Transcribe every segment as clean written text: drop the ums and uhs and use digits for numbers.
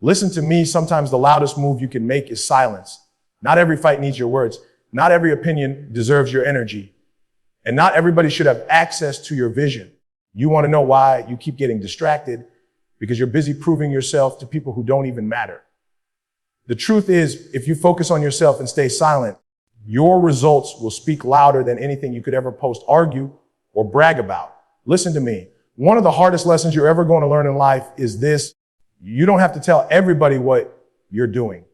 Listen to me, sometimes the loudest move you can make is silence. Not every fight needs your words. Not every opinion deserves your energy. And not everybody should have access to your vision. You want to know why you keep getting distracted? Because you're busy proving yourself to people who don't even matter. The truth is, if you focus on yourself and stay silent, your results will speak louder than anything you could ever post, argue, or brag about. Listen to me. One of the hardest lessons you're ever going to learn in life is this. You don't have to tell everybody what you're doing.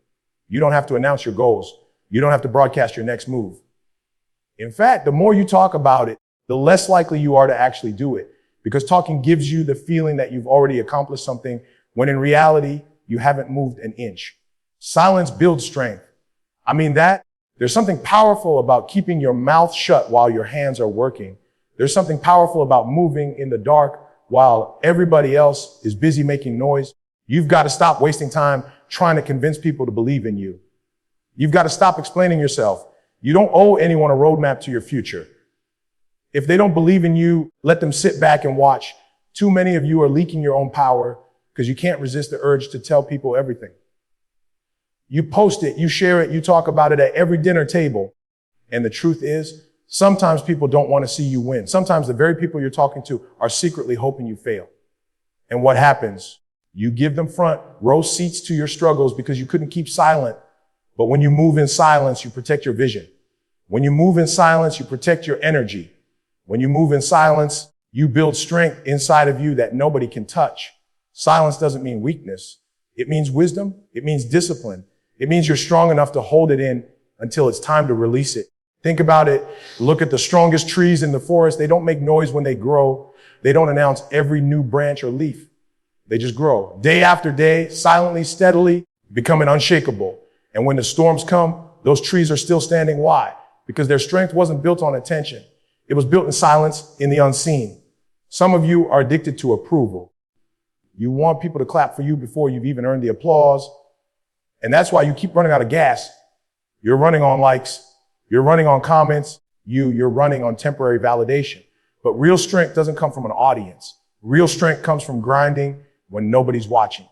You don't have to announce your goals. You don't have to broadcast your next move. In fact, the more you talk about it, the less likely you are to actually do it. Because talking gives you the feeling that you've already accomplished something, when in reality, you haven't moved an inch. Silence builds strength. I mean that. There's something powerful about keeping your mouth shut while your hands are working. There's something powerful about moving in the dark while everybody else is busy making noise. You've got to stop wasting time trying to convince people to believe in you. You've got to stop explaining yourself. You don't owe anyone a roadmap to your future. If they don't believe in you, let them sit back and watch. Too many of you are leaking your own power because you can't resist the urge to tell people everything. You post it, you share it, you talk about it at every dinner table. And the truth is, sometimes people don't want to see you win. Sometimes the very people you're talking to are secretly hoping you fail. And what happens? You give them front row seats to your struggles because you couldn't keep silent. But when you move in silence, you protect your vision. When you move in silence, you protect your energy. When you move in silence, you build strength inside of you that nobody can touch. Silence doesn't mean weakness. It means wisdom. It means discipline. It means you're strong enough to hold it in until it's time to release it. Think about it. Look at the strongest trees in the forest. They don't make noise when they grow. They don't announce every new branch or leaf. They just grow day after day, silently, steadily, becoming unshakable. And when the storms come, those trees are still standing. Why? Because their strength wasn't built on attention. It was built in silence, in the unseen. Some of you are addicted to approval. You want people to clap for you before you've even earned the applause. And that's why you keep running out of gas. You're running on likes. You're running on comments. You're running on temporary validation. But real strength doesn't come from an audience. Real strength comes from grinding when nobody's watching.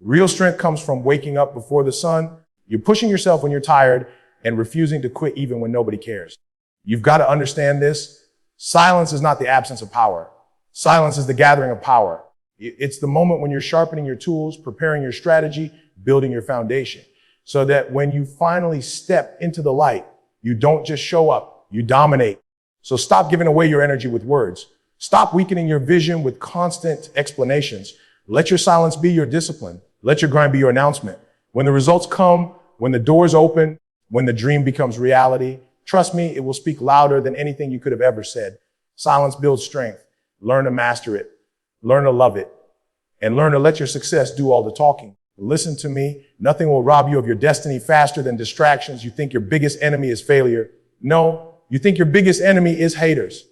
Real strength comes from waking up before the sun. You're pushing yourself when you're tired and refusing to quit even when nobody cares. You've got to understand this. Silence is not the absence of power. Silence is the gathering of power. It's the moment when you're sharpening your tools, preparing your strategy, building your foundation, so that when you finally step into the light, you don't just show up, you dominate. So stop giving away your energy with words. Stop weakening your vision with constant explanations. Let your silence be your discipline. Let your grind be your announcement. When the results come, when the doors open, when the dream becomes reality, trust me, it will speak louder than anything you could have ever said. Silence builds strength. Learn to master it. Learn to love it. And learn to let your success do all the talking. Listen to me. Nothing will rob you of your destiny faster than distractions. You think your biggest enemy is failure. No, you think your biggest enemy is haters.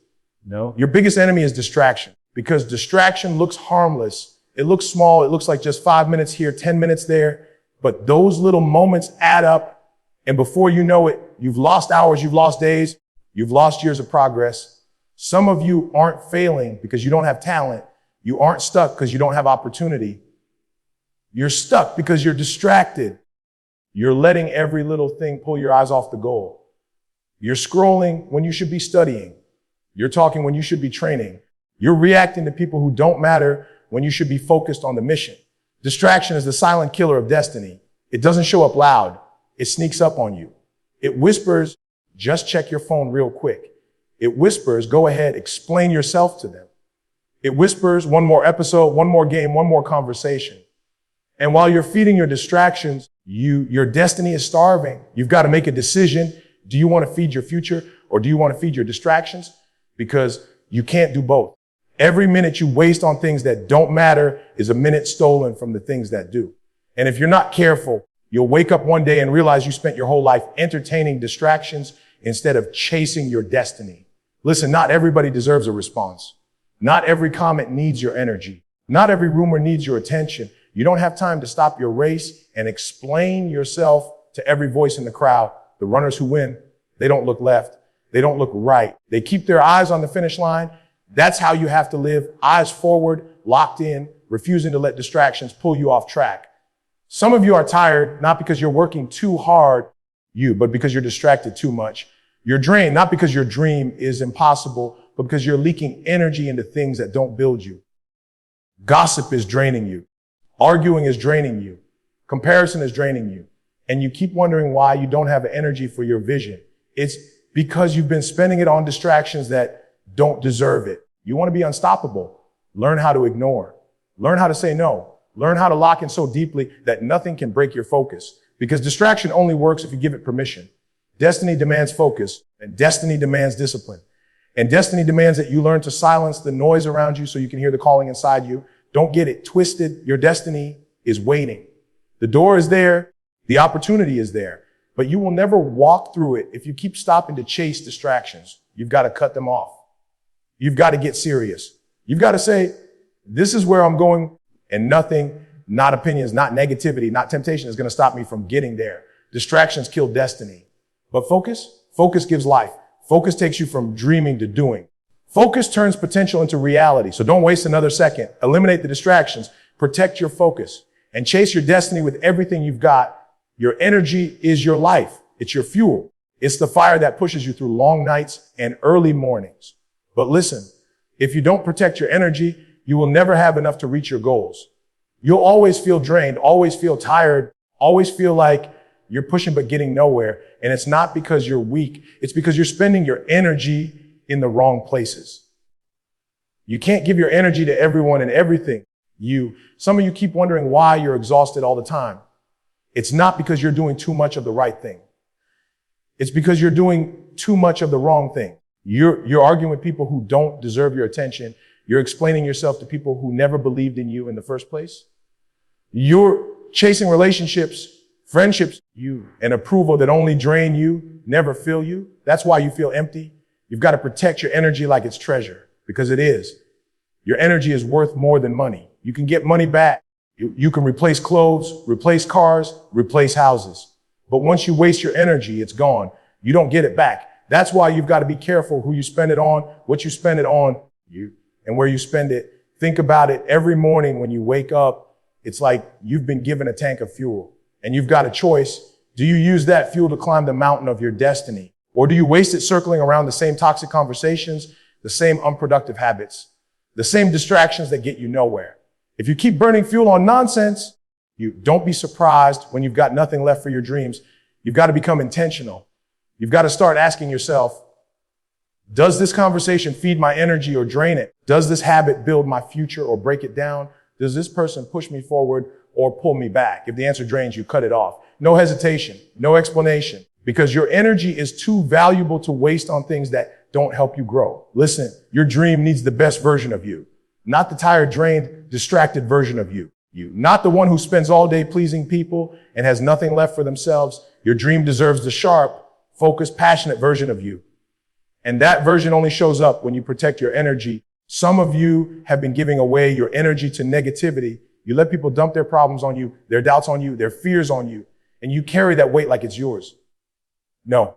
No, your biggest enemy is distraction, because distraction looks harmless. It looks small. It looks like just 5 minutes here, 10 minutes there. But those little moments add up. And before you know it, you've lost hours, you've lost days, you've lost years of progress. Some of you aren't failing because you don't have talent. You aren't stuck because you don't have opportunity. You're stuck because you're distracted. You're letting every little thing pull your eyes off the goal. You're scrolling when you should be studying. You're talking when you should be training. You're reacting to people who don't matter when you should be focused on the mission. Distraction is the silent killer of destiny. It doesn't show up loud. It sneaks up on you. It whispers, just check your phone real quick. It whispers, go ahead, explain yourself to them. It whispers, one more episode, one more game, one more conversation. And while you're feeding your distractions, your destiny is starving. You've got to make a decision. Do you want to feed your future or do you want to feed your distractions? Because you can't do both. Every minute you waste on things that don't matter is a minute stolen from the things that do. And if you're not careful, you'll wake up one day and realize you spent your whole life entertaining distractions instead of chasing your destiny. Listen, not everybody deserves a response. Not every comment needs your energy. Not every rumor needs your attention. You don't have time to stop your race and explain yourself to every voice in the crowd. The runners who win, they don't look left. They don't look right. They keep their eyes on the finish line. That's how you have to live. Eyes forward, locked in, refusing to let distractions pull you off track. Some of you are tired, not because you're working too hard, but because you're distracted too much. You're drained, not because your dream is impossible, but because you're leaking energy into things that don't build you. Gossip is draining you. Arguing is draining you. Comparison is draining you. And you keep wondering why you don't have energy for your vision. It's because you've been spending it on distractions that don't deserve it. You want to be unstoppable. Learn how to ignore. Learn how to say no. Learn how to lock in so deeply that nothing can break your focus. Because distraction only works if you give it permission. Destiny demands focus, and destiny demands discipline. And destiny demands that you learn to silence the noise around you so you can hear the calling inside you. Don't get it twisted. Your destiny is waiting. The door is there. The opportunity is there. But you will never walk through it if you keep stopping to chase distractions. You've got to cut them off. You've got to get serious. You've got to say, this is where I'm going, and nothing, not opinions, not negativity, not temptation is going to stop me from getting there. Distractions kill destiny. But focus gives life. Focus takes you from dreaming to doing. Focus turns potential into reality. So don't waste another second. Eliminate the distractions. Protect your focus and chase your destiny with everything you've got. Your energy is your life. It's your fuel. It's the fire that pushes you through long nights and early mornings. But listen, if you don't protect your energy, you will never have enough to reach your goals. You'll always feel drained, always feel tired, always feel like you're pushing but getting nowhere. And it's not because you're weak. It's because you're spending your energy in the wrong places. You can't give your energy to everyone and everything. Some of you keep wondering why you're exhausted all the time. It's not because you're doing too much of the right thing. It's because you're doing too much of the wrong thing. You're arguing with people who don't deserve your attention. You're explaining yourself to people who never believed in you in the first place. You're chasing relationships, friendships, and approval that only drain you, never fill you. That's why you feel empty. You've got to protect your energy like it's treasure, because it is. Your energy is worth more than money. You can get money back. You can replace clothes, replace cars, replace houses. But once you waste your energy, it's gone. You don't get it back. That's why you've got to be careful who you spend it on, what you spend it on, and where you spend it. Think about it every morning when you wake up. It's like you've been given a tank of fuel and you've got a choice. Do you use that fuel to climb the mountain of your destiny? Or do you waste it circling around the same toxic conversations, the same unproductive habits, the same distractions that get you nowhere? If you keep burning fuel on nonsense, don't be surprised when you've got nothing left for your dreams. You've got to become intentional. You've got to start asking yourself, does this conversation feed my energy or drain it? Does this habit build my future or break it down? Does this person push me forward or pull me back? If the answer drains you, cut it off. No hesitation, no explanation, because your energy is too valuable to waste on things that don't help you grow. Listen, your dream needs the best version of you, not the tired, drained, distracted version of you. Not the one who spends all day pleasing people and has nothing left for themselves. Your dream deserves the sharp, focused, passionate version of you. And that version only shows up when you protect your energy. Some of you have been giving away your energy to negativity. You let people dump their problems on you, their doubts on you, their fears on you, and you carry that weight like it's yours. No,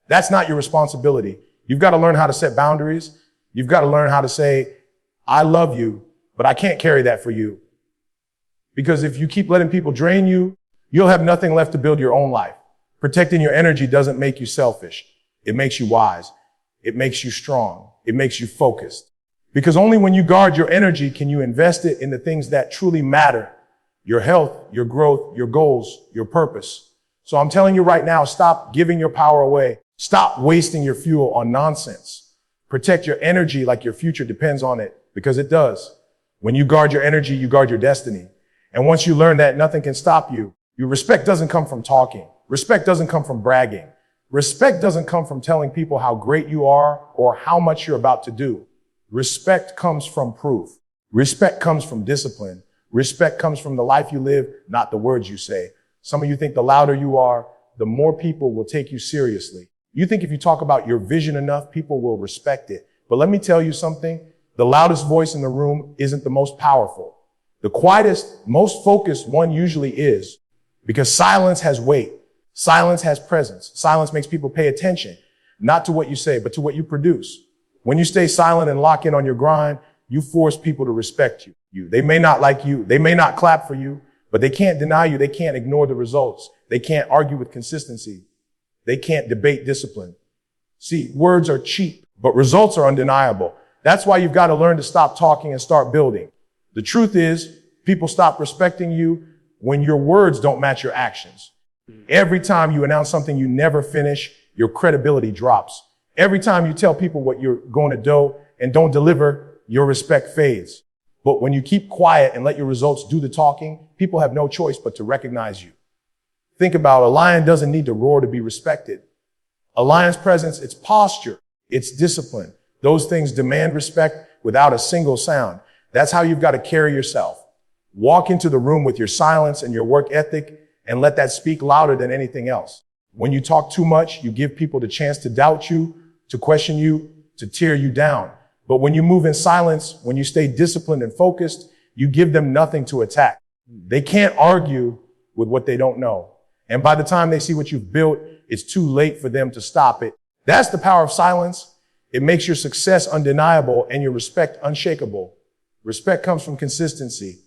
that's not your responsibility. You've got to learn how to set boundaries. You've got to learn how to say, I love you, but I can't carry that for you. Because if you keep letting people drain you, you'll have nothing left to build your own life. Protecting your energy doesn't make you selfish. It makes you wise. It makes you strong. It makes you focused. Because only when you guard your energy can you invest it in the things that truly matter. Your health, your growth, your goals, your purpose. So I'm telling you right now, stop giving your power away. Stop wasting your fuel on nonsense. Protect your energy like your future depends on it, because it does. When you guard your energy, you guard your destiny. And once you learn that nothing can stop you, your respect doesn't come from talking. Respect doesn't come from bragging. Respect doesn't come from telling people how great you are or how much you're about to do. Respect comes from proof. Respect comes from discipline. Respect comes from the life you live, not the words you say. Some of you think the louder you are, the more people will take you seriously. You think if you talk about your vision enough, people will respect it. But let me tell you something. The loudest voice in the room isn't the most powerful. The quietest, most focused one usually is, because silence has weight. Silence has presence. Silence makes people pay attention, not to what you say, but to what you produce. When you stay silent and lock in on your grind, you force people to respect you. They may not like you. They may not clap for you, But they can't deny you. They can't ignore the results. They can't argue with consistency. They can't debate discipline. See, words are cheap, but results are undeniable. That's why you've got to learn to stop talking and start building. The truth is, people stop respecting you when your words don't match your actions. Every time you announce something you never finish, your credibility drops. Every time you tell people what you're going to do and don't deliver, your respect fades. But when you keep quiet and let your results do the talking, people have no choice but to recognize you. Think about it. A lion doesn't need to roar to be respected. A lion's presence, its posture, its discipline. Those things demand respect without a single sound. That's how you've got to carry yourself. Walk into the room with your silence and your work ethic and let that speak louder than anything else. When you talk too much, you give people the chance to doubt you, to question you, to tear you down. But when you move in silence, when you stay disciplined and focused, you give them nothing to attack. They can't argue with what they don't know. And by the time they see what you've built, it's too late for them to stop it. That's the power of silence. It makes your success undeniable and your respect unshakable. Respect comes from consistency.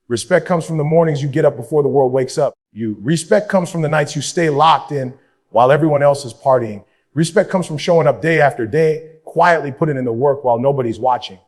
Respect comes from the mornings you get up before the world wakes up. Respect comes from the nights you stay locked in while everyone else is partying. Respect comes from showing up day after day, quietly putting in the work while nobody's watching.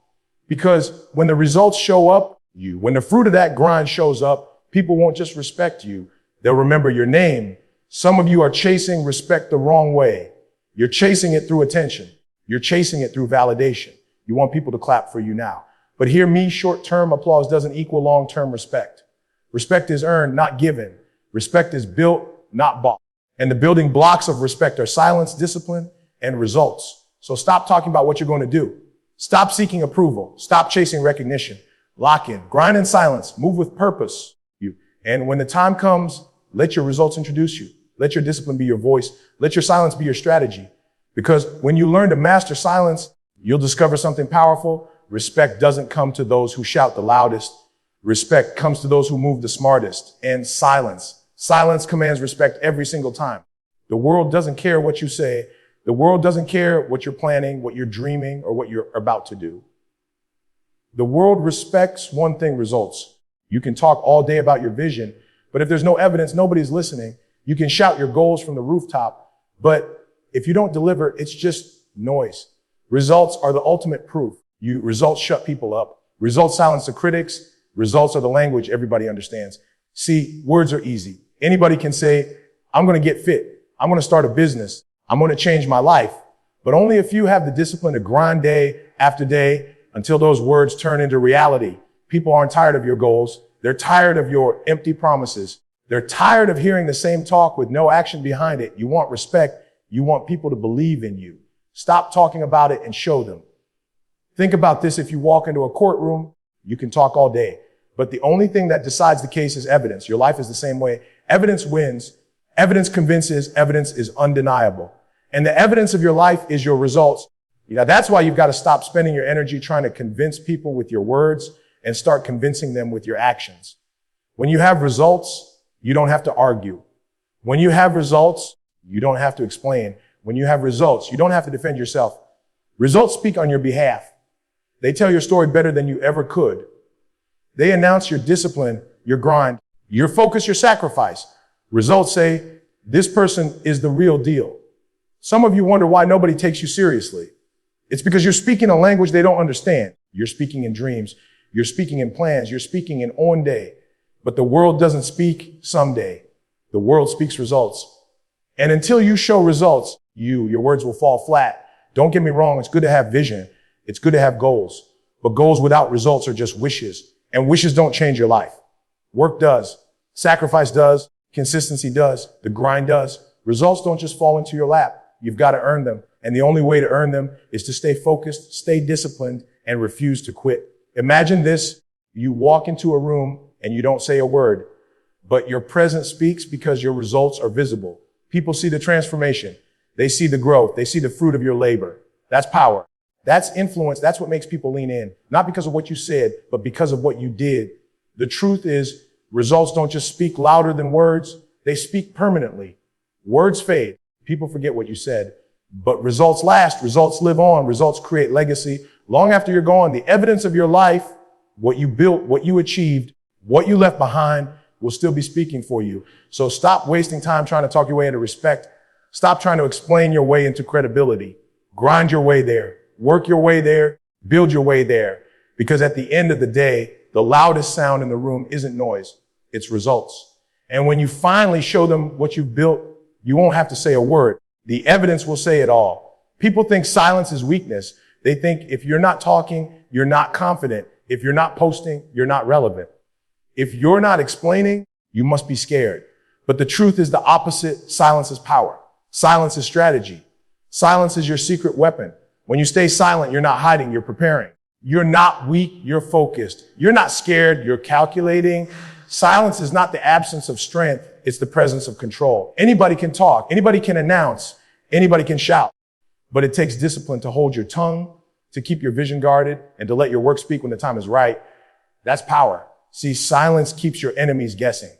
Because when the results show up, when the fruit of that grind shows up, people won't just respect you. They'll remember your name. Some of you are chasing respect the wrong way. You're chasing it through attention. You're chasing it through validation. You want people to clap for you now. But hear me, short-term applause doesn't equal long-term respect. Respect is earned, not given. Respect is built, not bought. And the building blocks of respect are silence, discipline, and results. So stop talking about what you're going to do. Stop seeking approval. Stop chasing recognition. Lock in. Grind in silence. Move with purpose. And when the time comes, let your results introduce you. Let your discipline be your voice. Let your silence be your strategy. Because when you learn to master silence, you'll discover something powerful. Respect doesn't come to those who shout the loudest. Respect comes to those who move the smartest. And silence. Silence commands respect every single time. The world doesn't care what you say. The world doesn't care what you're planning, what you're dreaming, or what you're about to do. The world respects one thing: results. You can talk all day about your vision, but if there's no evidence, nobody's listening. You can shout your goals from the rooftop, but if you don't deliver, it's just noise. Results are the ultimate proof. Results shut people up. Results silence the critics. Results are the language everybody understands. See, words are easy. Anybody can say, I'm going to get fit. I'm going to start a business. I'm going to change my life. But only a few have the discipline to grind day after day until those words turn into reality. People aren't tired of your goals. They're tired of your empty promises. They're tired of hearing the same talk with no action behind it. You want respect. You want people to believe in you. Stop talking about it and show them. Think about this. If you walk into a courtroom, you can talk all day, but the only thing that decides the case is evidence. Your life is the same way. Evidence wins. Evidence convinces. Evidence is undeniable. And the evidence of your life is your results. That's why you've got to stop spending your energy trying to convince people with your words and start convincing them with your actions. When you have results, you don't have to argue. When you have results, you don't have to explain. When you have results, you don't have to defend yourself. Results speak on your behalf. They tell your story better than you ever could. They announce your discipline, your grind, your focus, your sacrifice. Results say, this person is the real deal. Some of you wonder why nobody takes you seriously. It's because you're speaking a language they don't understand. You're speaking in dreams. You're speaking in plans. You're speaking in on day. But the world doesn't speak someday. The world speaks results. And until you show results, your words will fall flat. Don't get me wrong. It's good to have vision. It's good to have goals. But goals without results are just wishes. And wishes don't change your life. Work does. Sacrifice does. Consistency does. The grind does. Results don't just fall into your lap. You've got to earn them. And the only way to earn them is to stay focused, stay disciplined, and refuse to quit. Imagine this. You walk into a room and you don't say a word, but your presence speaks because your results are visible. People see the transformation. They see the growth. They see the fruit of your labor. That's power. That's influence. That's what makes people lean in. Not because of what you said, but because of what you did. The truth is, results don't just speak louder than words. They speak permanently. Words fade. People forget what you said. But results last. Results live on. Results create legacy. Long after you're gone, the evidence of your life, what you built, what you achieved, what you left behind, will still be speaking for you. So stop wasting time trying to talk your way into respect. Stop trying to explain your way into credibility. Grind your way there. Work your way there. Build your way there. Because at the end of the day, the loudest sound in the room isn't noise. It's results. And when you finally show them what you've built, you won't have to say a word. The evidence will say it all. People think silence is weakness. They think if you're not talking, you're not confident. If you're not posting, you're not relevant. If you're not explaining, you must be scared. But the truth is the opposite. Silence is power. Silence is strategy. Silence is your secret weapon. When you stay silent, you're not hiding, you're preparing. You're not weak, you're focused. You're not scared, you're calculating. Silence is not the absence of strength, it's the presence of control. Anybody can talk, anybody can announce, anybody can shout. But it takes discipline to hold your tongue, to keep your vision guarded, and to let your work speak when the time is right. That's power. See, silence keeps your enemies guessing.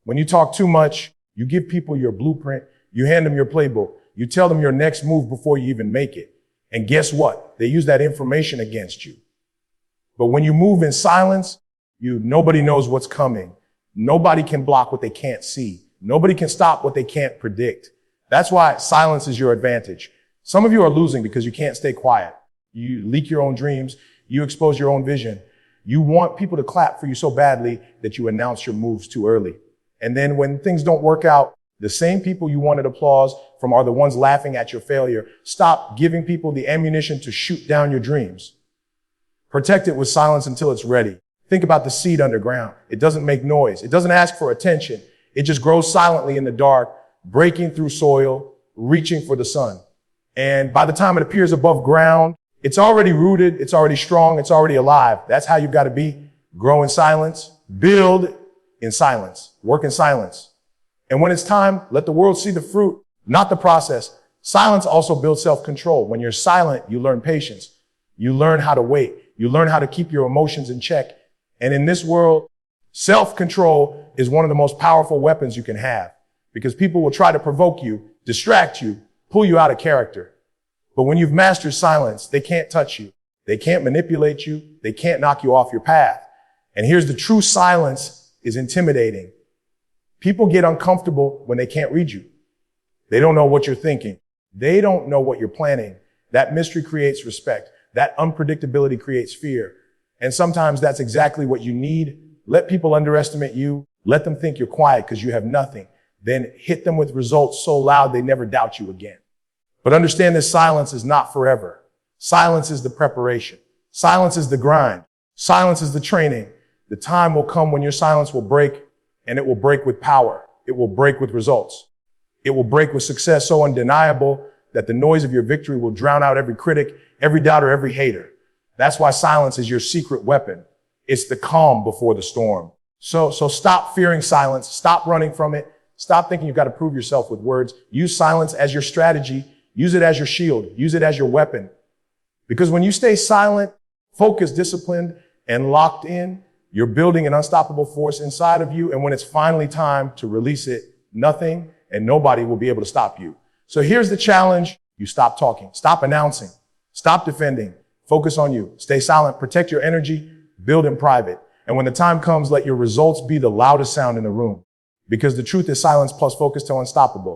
When you talk too much, you give people your blueprint, you hand them your playbook, you tell them your next move before you even make it. And guess what? They use that information against you. But when you move in silence, nobody knows what's coming. Nobody can block what they can't see. Nobody can stop what they can't predict. That's why silence is your advantage. Some of you are losing because you can't stay quiet. You leak your own dreams. You expose your own vision. You want people to clap for you so badly that you announce your moves too early. And then when things don't work out, the same people you wanted applause from are the ones laughing at your failure. Stop giving people the ammunition to shoot down your dreams. Protect it with silence until it's ready. Think about the seed underground. It doesn't make noise. It doesn't ask for attention. It just grows silently in the dark, breaking through soil, reaching for the sun. And by the time it appears above ground, it's already rooted, it's already strong, it's already alive. That's how you've got to be. Grow in silence, build in silence, work in silence. And when it's time, let the world see the fruit, not the process. Silence also builds self-control. When you're silent, you learn patience. You learn how to wait. You learn how to keep your emotions in check. And in this world, self-control is one of the most powerful weapons you can have because people will try to provoke you, distract you, pull you out of character. But when you've mastered silence, they can't touch you. They can't manipulate you. They can't knock you off your path. And here's the true silence is intimidating. People get uncomfortable when they can't read you. They don't know what you're thinking. They don't know what you're planning. That mystery creates respect. That unpredictability creates fear. And sometimes that's exactly what you need. Let people underestimate you. Let them think you're quiet because you have nothing. Then hit them with results so loud they never doubt you again. But understand this silence is not forever. Silence is the preparation. Silence is the grind. Silence is the training. The time will come when your silence will break, and it will break with power. It will break with results. It will break with success so undeniable that the noise of your victory will drown out every critic, every doubter, every hater. That's why silence is your secret weapon. It's the calm before the storm. So stop fearing silence. Stop running from it. Stop thinking you've got to prove yourself with words. Use silence as your strategy. Use it as your shield. Use it as your weapon. Because when you stay silent, focused, disciplined, and locked in, you're building an unstoppable force inside of you. And when it's finally time to release it, nothing and nobody will be able to stop you. So here's the challenge. You stop talking. Stop announcing. Stop defending. Focus on you. Stay silent. Protect your energy. Build in private. And when the time comes, let your results be the loudest sound in the room. Because the truth is silence plus focus till unstoppable.